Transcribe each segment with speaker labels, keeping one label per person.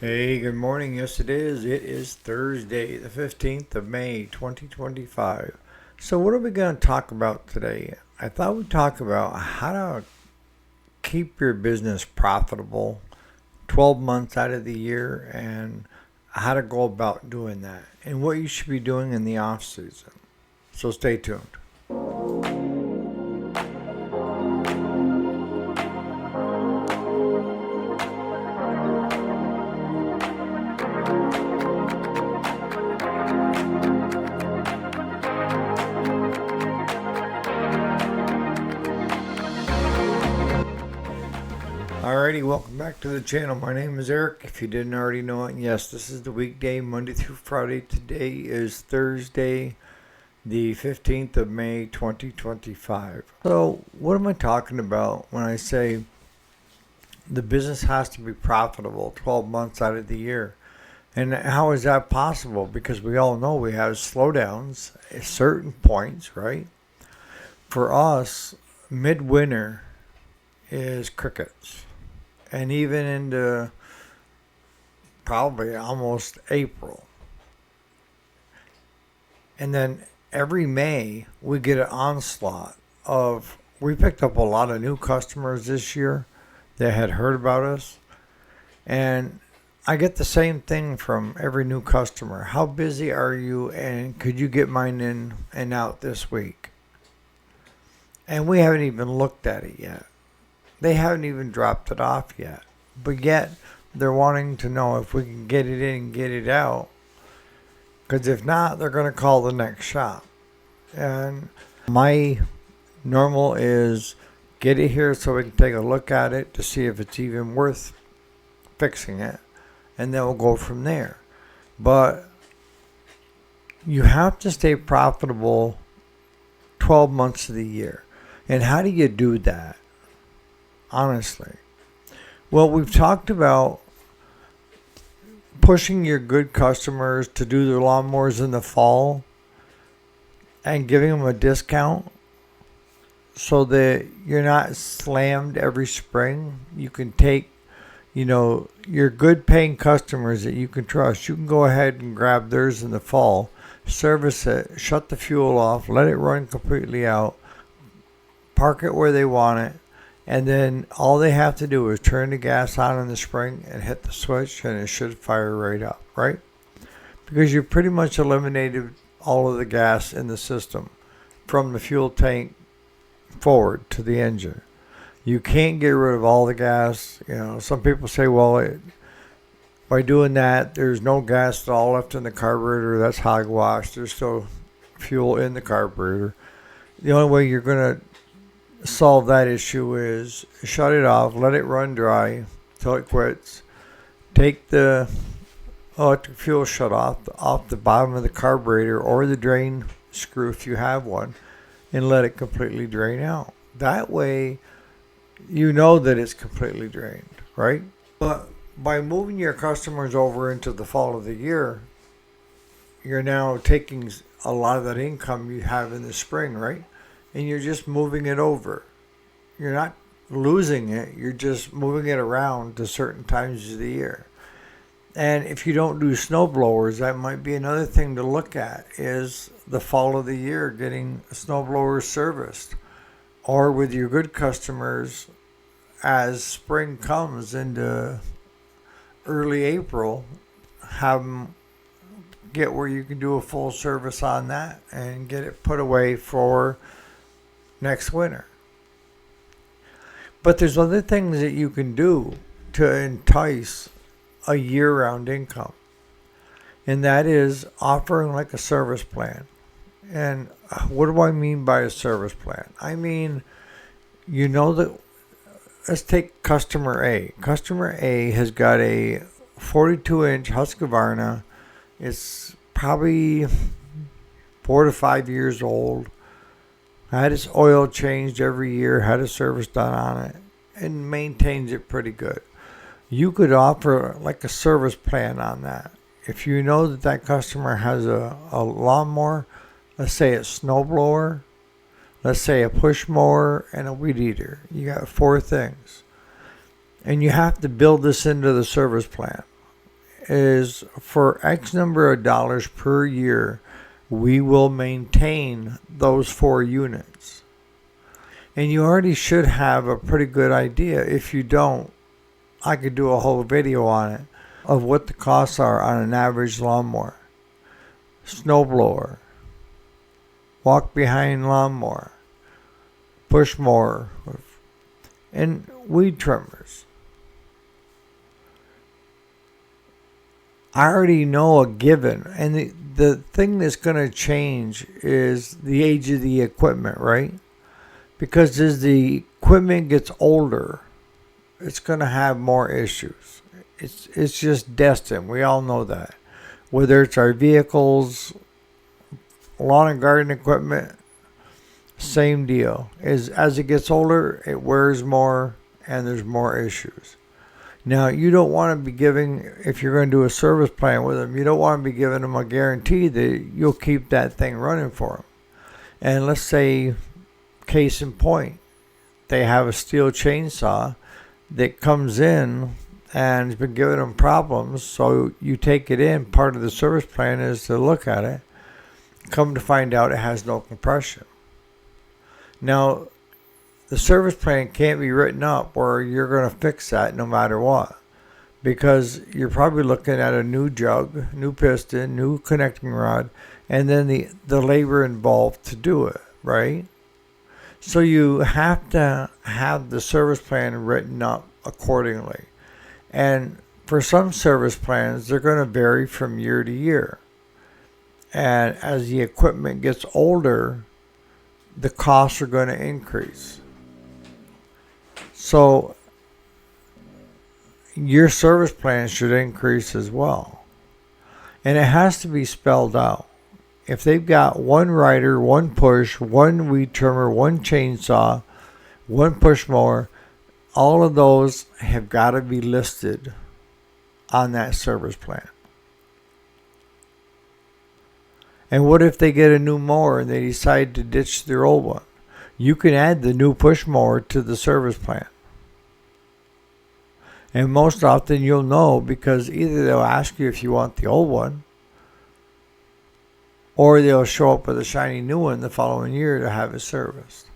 Speaker 1: Hey, good morning. Yes, it is. It is Thursday, the 15th of May, 2025. So, what are we going to talk about today? I thought we'd talk about how to keep your business profitable 12 months out of the year and how to go about doing that and what you should be doing in the off season. So, stay tuned. Alrighty, welcome back to the channel. My name is Eric. If you didn't already know it, yes, this is the weekday, Monday through Friday. Today is Thursday, the 15th of May 2025. So, what am I talking about when I say the business has to be profitable 12 months out of the year? And how is that possible? Because we all know we have slowdowns at certain points, right? For us, midwinter is crickets. And even into probably almost April. And then every May, we get an onslaught of. We picked up a lot of new customers this year that had heard about us. And I get the same thing from every new customer. How busy are you? And could you get mine in and out this week? And we haven't even looked at it yet. They haven't even dropped it off yet. But yet, they're wanting to know if we can get it in and get it out. Because if not, they're going to call the next shop. And my normal is get it here so we can take a look at it to see if it's even worth fixing it. And then we'll go from there. But you have to stay profitable 12 months of the year. And how do you do that? Honestly. Well, we've talked about pushing your good customers to do their lawnmowers in the fall and giving them a discount so that you're not slammed every spring. You can take, your good paying customers that you can trust. You can go ahead and grab theirs in the fall, service it, shut the fuel off, let it run completely out, park it where they want it. And then all they have to do is turn the gas on in the spring and hit the switch and it should fire right up, right? Because you pretty much eliminated all of the gas in the system from the fuel tank forward to the engine. You can't get rid of all the gas. Some people say, well, by doing that, there's no gas at all left in the carburetor. That's hogwash. There's still fuel in the carburetor. The only way you're going to solve that issue is shut it off, let it run dry till it quits. Take the electric fuel shut off the bottom of the carburetor or the drain screw if you have one, and let it completely drain out. That way, you know that it's completely drained, right? But by moving your customers over into the fall of the year, you're now taking a lot of that income you have in the spring, right? And you're just moving it over. You're not losing it. You're just moving it around to certain times of the year. And if you don't do snow blowers, that might be another thing to look at is the fall of the year, getting snow blowers serviced. Or with your good customers, as spring comes into early April, have them get where you can do a full service on that and get it put away for next winter. But there's other things that you can do to entice a year-round income. And that is offering like a service plan. And what do I mean by a service plan? I mean, that let's take customer A. Customer A has got a 42-inch Husqvarna. It's probably 4 to 5 years old. Had its oil changed every year, had a service done on it, and maintains it pretty good. You could offer like a service plan on that. If you know that customer has a lawnmower, let's say a snowblower, let's say a push mower, and a weed eater. You got 4 things. And you have to build this into the service plan. is for X number of dollars per year, we will maintain those 4 units. And you already should have a pretty good idea. If you don't, I could do a whole video on it of what the costs are on an average lawnmower, snowblower, walk behind lawnmower, push mower, and weed trimmers. I already know a given, and the thing that's going to change is the age of the equipment, right? Because as the equipment gets older, it's going to have more issues. It's just destined. We all know that. Whether it's our vehicles, lawn and garden equipment, same deal. As it gets older, it wears more and there's more issues. Now, you don't want to be giving, if you're going to do a service plan with them, you don't want to be giving them a guarantee that you'll keep that thing running for them. And let's say, case in point, they have a steel chainsaw that comes in and has been giving them problems. So you take it in. Part of the service plan is to look at it. Come to find out it has no compression. Now, the service plan can't be written up where you're going to fix that no matter what. Because you're probably looking at a new jug, new piston, new connecting rod, and then the labor involved to do it, right? So you have to have the service plan written up accordingly. And for some service plans, they're going to vary from year to year. And as the equipment gets older, the costs are going to increase. So your service plan should increase as well. And it has to be spelled out. If they've got one rider, one push, one weed trimmer, one chainsaw, one push mower, all of those have got to be listed on that service plan. And what if they get a new mower and they decide to ditch their old one? You can add the new push mower to the service plan. And most often you'll know because either they'll ask you if you want the old one, or they'll show up with a shiny new one the following year to have it serviced.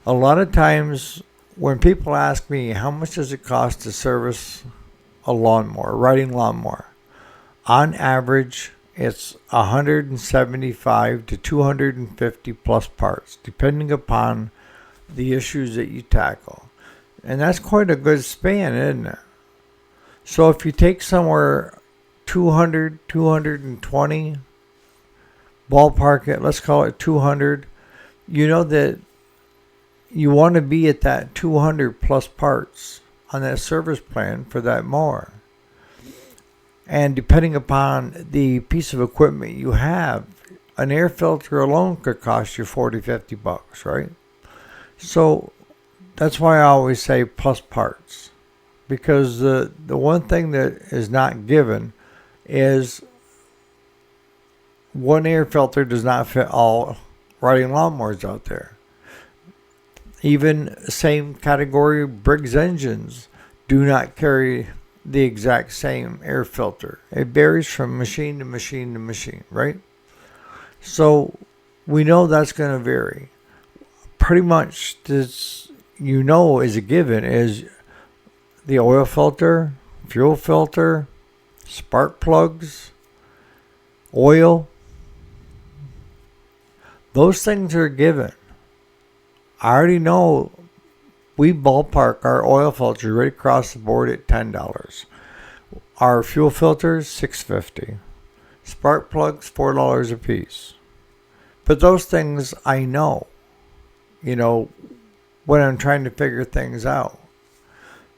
Speaker 1: A lot of times when people ask me, how much does it cost to service a lawnmower, a riding lawnmower? On average, it's 175 to 250 plus parts, depending upon the issues that you tackle. And that's quite a good span, isn't it? So if you take somewhere 200, 220, ballpark it, let's call it 200, you know that you want to be at that 200 plus parts on that service plan for that mower. And depending upon the piece of equipment you have, an air filter alone could cost you 40, 50 bucks, right? So that's why I always say plus parts. Because the one thing that is not given is one air filter does not fit all riding lawnmowers out there. Even same category Briggs engines do not carry the exact same air filter. It varies from machine to machine to machine, right? So we know that's going to vary. Pretty much this, is a given is the oil filter, fuel filter, spark plugs, oil. Those things are given. I already know we ballpark our oil filters right across the board at $10. Our fuel filters, $6.50. Spark plugs, $4 a piece. But those things I know, when I'm trying to figure things out.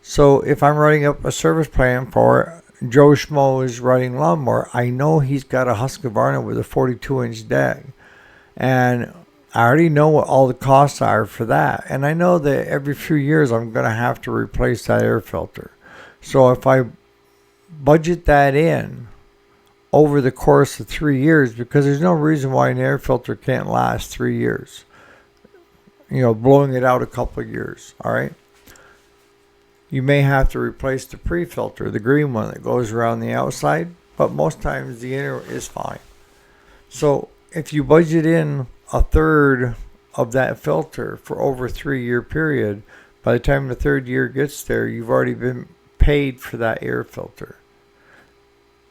Speaker 1: So if I'm writing up a service plan for Joe Schmo's riding lawnmower, I know he's got a Husqvarna with a 42-inch deck. And I already know what all the costs are for that. And I know that every few years I'm going to have to replace that air filter. So if I budget that in over the course of 3 years, because there's no reason why an air filter can't last 3 years. Blowing it out a couple of years, all right? You may have to replace the pre-filter, the green one that goes around the outside. but most times the inner is fine. So if you budget in a third of that filter for over a 3-year period, by the time the third year gets there, you've already been paid for that air filter.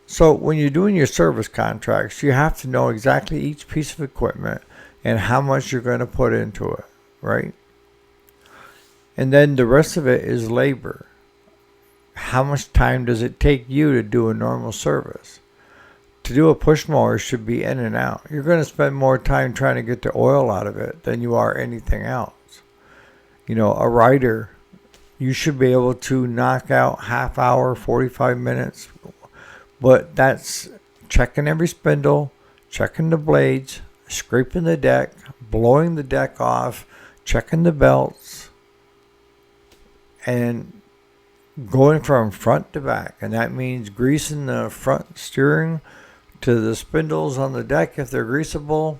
Speaker 1: So when you're doing your service contracts, you have to know exactly each piece of equipment and how much you're going to put into it, right? And then the rest of it is labor. How much time does it take you to do a normal service? To do a push mower should be in and out. You're going to spend more time trying to get the oil out of it than you are anything else. A rider, you should be able to knock out half hour, 45 minutes. But that's checking every spindle, checking the blades, scraping the deck, blowing the deck off, checking the belts, and going from front to back. And that means greasing the front steering to the spindles on the deck if they're greasable,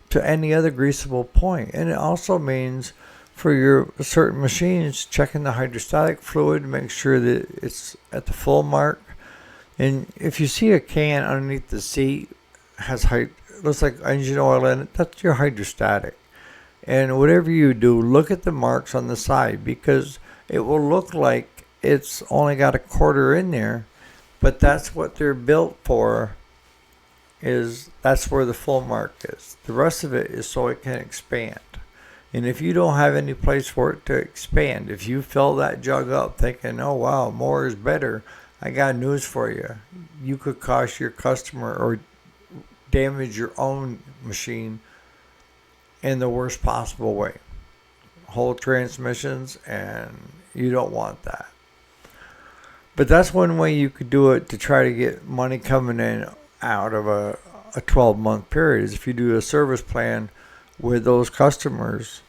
Speaker 1: to any other greasable point. And it also means for your certain machines, checking the hydrostatic fluid to make sure that it's at the full mark. And if you see a can underneath the seat looks like engine oil in it, that's your hydrostatic. And whatever you do, look at the marks on the side, because it will look like it's only got a quarter in there, but that's what they're built for. That's where the full mark is. The rest of it is so it can expand. And if you don't have any place for it to expand, if you fill that jug up thinking, oh wow, more is better, I got news for you. You could cost your customer or damage your own machine in the worst possible way. Whole transmissions, and you don't want that. But that's one way you could do it to try to get money coming in out of a 12-month period, is if you do a service plan with those customers,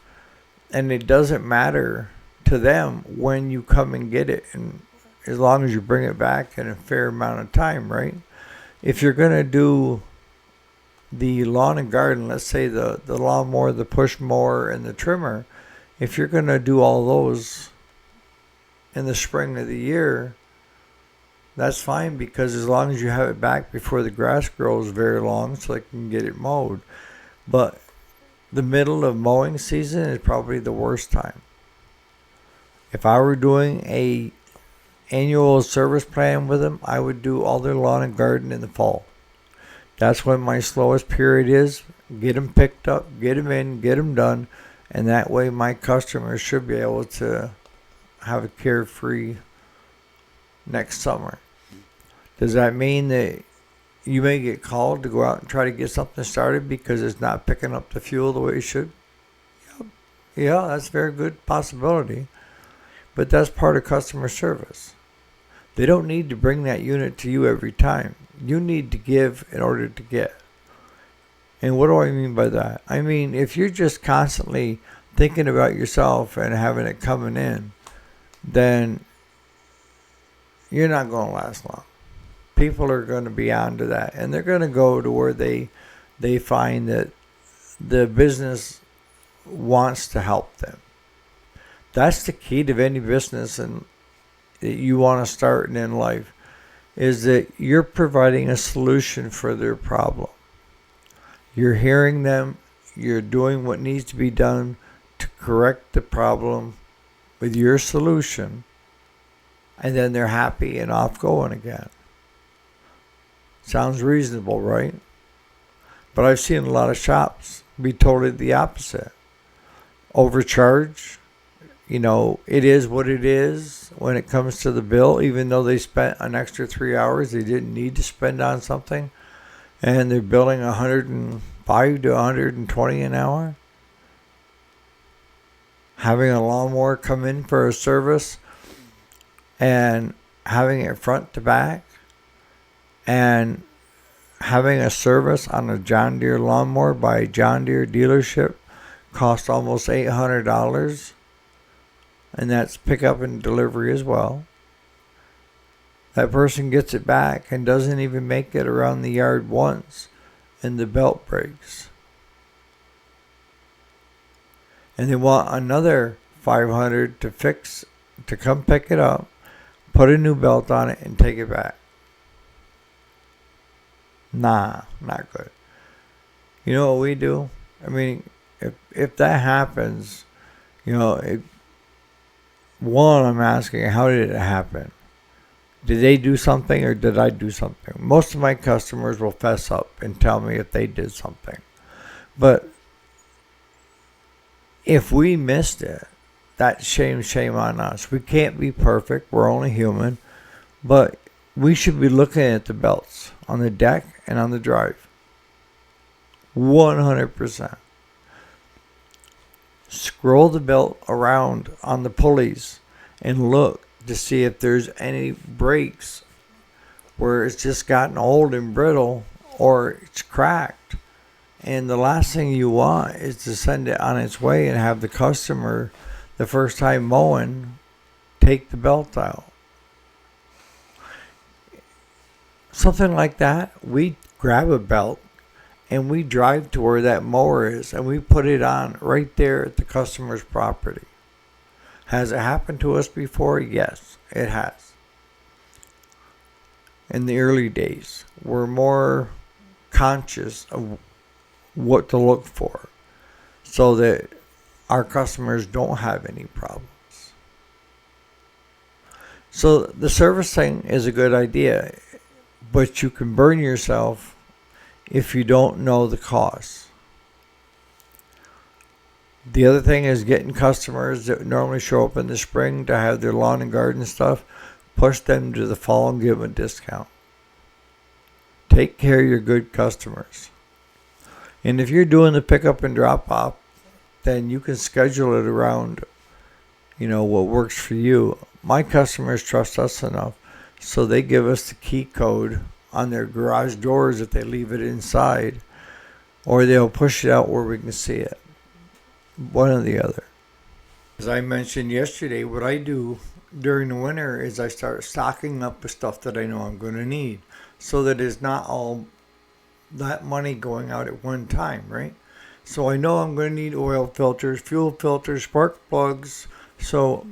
Speaker 1: and it doesn't matter to them when you come and get it, and as long as you bring it back in a fair amount of time, right? If you're going to do the lawn and garden, let's say the lawnmower, the push mower, and the trimmer, if you're going to do all those in the spring of the year, that's fine, because as long as you have it back before the grass grows very long so they can get it mowed. But the middle of mowing season is probably the worst time. If I were doing a annual service plan with them, I would do all their lawn and garden in the fall. That's when my slowest period is. Get them picked up, get them in, get them done, and that way my customers should be able to have a carefree next summer. Does that mean that you may get called to go out and try to get something started because it's not picking up the fuel the way it should? Yeah, that's a very good possibility. But that's part of customer service. They don't need to bring that unit to you every time. You need to give in order to get. And what do I mean by that? I mean, if you're just constantly thinking about yourself and having it coming in, then you're not going to last long. People are going to be onto that, and they're going to go to where they find that the business wants to help them. That's the key to any business and that you want to start in life, is that you're providing a solution for their problem. You're hearing them, you're doing what needs to be done to correct the problem with your solution, and then they're happy and off going again. Sounds reasonable, right? But I've seen a lot of shops be totally the opposite. Overcharge. It is what it is when it comes to the bill, even though they spent an extra 3 hours they didn't need to spend on something, and they're billing $105 to $120 an hour. Having a lawnmower come in for a service and having it front to back, and having a service on a John Deere lawnmower by a John Deere dealership cost almost $800. And that's pickup and delivery as well. That person gets it back and doesn't even make it around the yard once, and the belt breaks. And they want another $500 to come pick it up, put a new belt on it, and take it back. Nah, not good. You know what we do? I mean, if that happens, you know, one, I'm asking, how did it happen? Did they do something or did I do something? Most of my customers will fess up and tell me if they did something. But if we missed it, that's shame on us. We can't be perfect. We're only human. But we should be looking at the belts on the deck and on the drive. 100%. Scroll the belt around on the pulleys and look to see if there's any breaks where it's just gotten old and brittle or it's cracked. And the last thing you want is to send it on its way and have the customer, the first time mowing, take the belt out. Something like that, we grab a belt and we drive to where that mower is and we put it on right there at the customer's property. Has it happened to us before? Yes, it has. In the early days, we're more conscious of what to look for so that our customers don't have any problems. So the servicing is a good idea, but you can burn yourself if you don't know the cost. The other thing is getting customers that normally show up in the spring to have their lawn and garden stuff, push them to the fall and give them a discount. Take care of your good customers. And if you're doing the pickup and drop off, then you can schedule it around, what works for you. My customers trust us enough, so they give us the key code on their garage doors if they leave it inside, or they'll push it out where we can see it. One or the other. As I mentioned yesterday, what I do during the winter is I start stocking up with stuff that I know I'm going to need, so that it's not all that money going out at one time, right? So I know I'm going to need oil filters, fuel filters, spark plugs. So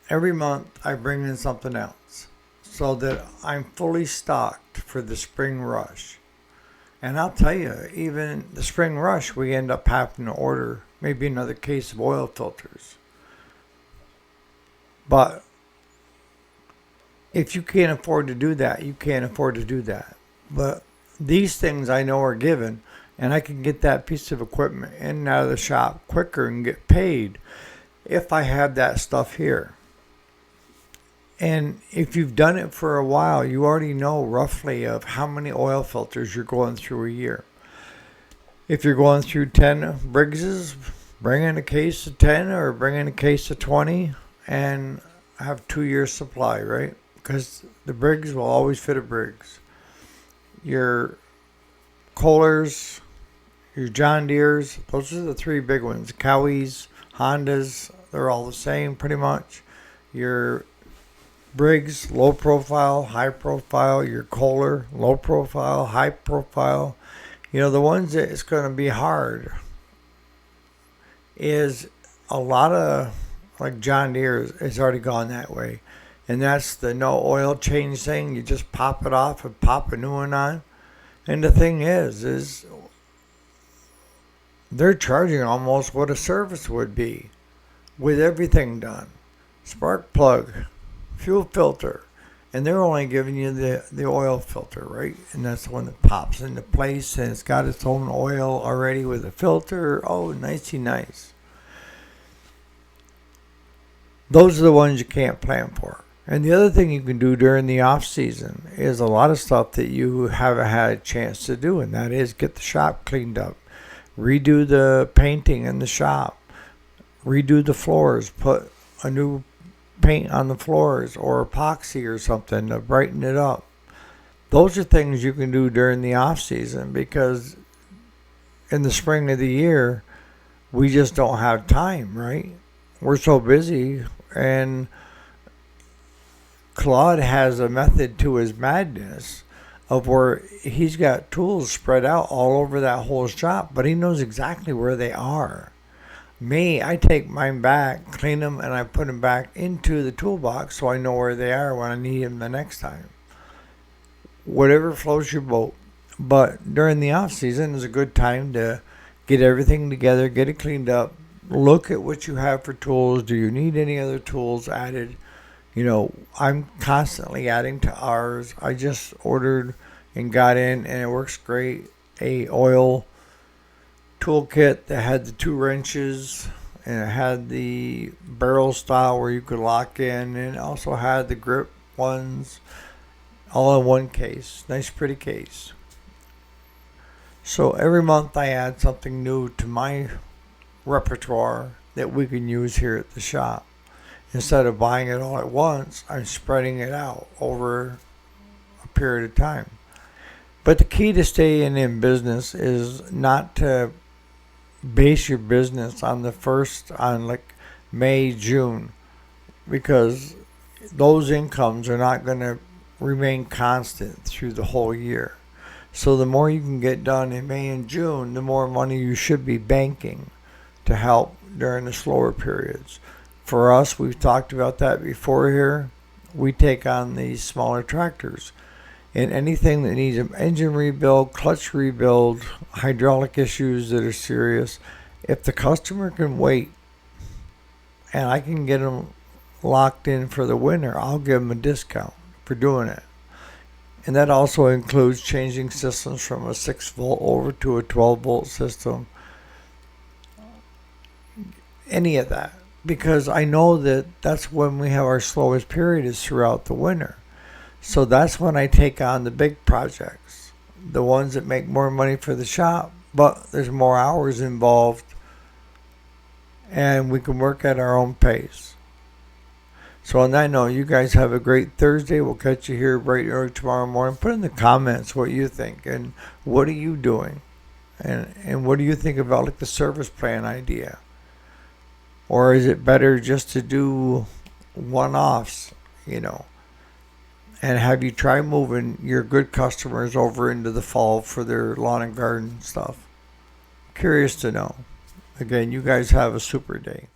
Speaker 1: every month I bring in something else so that I'm fully stocked for the spring rush. And I'll tell you, even the spring rush, we end up having to order maybe another case of oil filters. But if you can't afford to do that, you can't afford to do that. But these things I know are given, and I can get that piece of equipment in and out of the shop quicker and get paid if I have that stuff here. And if you've done it for a while, you already know roughly of how many oil filters you're going through a year. If you're going through 10 Briggses, bring in a case of 10 or bring in a case of 20 and have 2 years supply, right? Because the Briggs will always fit a Briggs. Your Kohlers, your John Deeres, those are the three big ones. Cowies, Hondas, they're all the same pretty much. Your Briggs, low profile, high profile. Your Kohler, low profile, high profile. The ones that it's going to be hard is a lot of, like John Deere has already gone that way. And that's the no oil change thing. You just pop it off and pop a new one on. And the thing is they're charging almost what a service would be with everything done. Spark plug, fuel filter, and they're only giving you the oil filter, right? And that's the one that pops into place and it's got its own oil already with a filter. Oh, nicey nice. Those are the ones you can't plan for. And the other thing you can do during the off season is a lot of stuff that you haven't had a chance to do, and that is get the shop cleaned up, redo the painting in the shop, redo the floors, put a new paint on the floors or epoxy or something to brighten it up. Those are things you can do during the off season, because in the spring of the year we just don't have time, right? We're so busy. And Claude has a method to his madness of where he's got tools spread out all over that whole shop, but he knows exactly where they are. Me, I take mine back, clean them, and I put them back into the toolbox so I know where they are when I need them the next time. Whatever floats your boat. But during the off season is a good time to get everything together, get it cleaned up, look at what you have for tools. Do you need any other tools added? I'm constantly adding to ours. I just ordered and got in, and it works great. A oil toolkit that had the 2 wrenches, and it had the barrel style where you could lock in, and it also had the grip ones all in one case. Nice, pretty case. So every month I add something new to my repertoire that we can use here at the shop. Instead of buying it all at once, I'm spreading it out over a period of time. But the key to staying in business is not to base your business on like May, June, because those incomes are not going to remain constant through the whole year. So the more you can get done in May and June, the more money you should be banking to help during the slower periods. For us, we've talked about that before here. We take on these smaller tractors. And anything that needs an engine rebuild, clutch rebuild, hydraulic issues that are serious, if the customer can wait and I can get them locked in for the winter, I'll give them a discount for doing it. And that also includes changing systems from a 6-volt over to a 12-volt system. Any of that. Because I know that that's when we have our slowest period is throughout the winter. So that's when I take on the big projects. The ones that make more money for the shop, but there's more hours involved. And we can work at our own pace. So on that note, you guys have a great Thursday. We'll catch you here bright early tomorrow morning. Put in the comments what you think and what are you doing? And what do you think about like the service plan idea? Or is it better just to do one-offs, And have you tried moving your good customers over into the fall for their lawn and garden stuff? Curious to know. Again, you guys have a super day.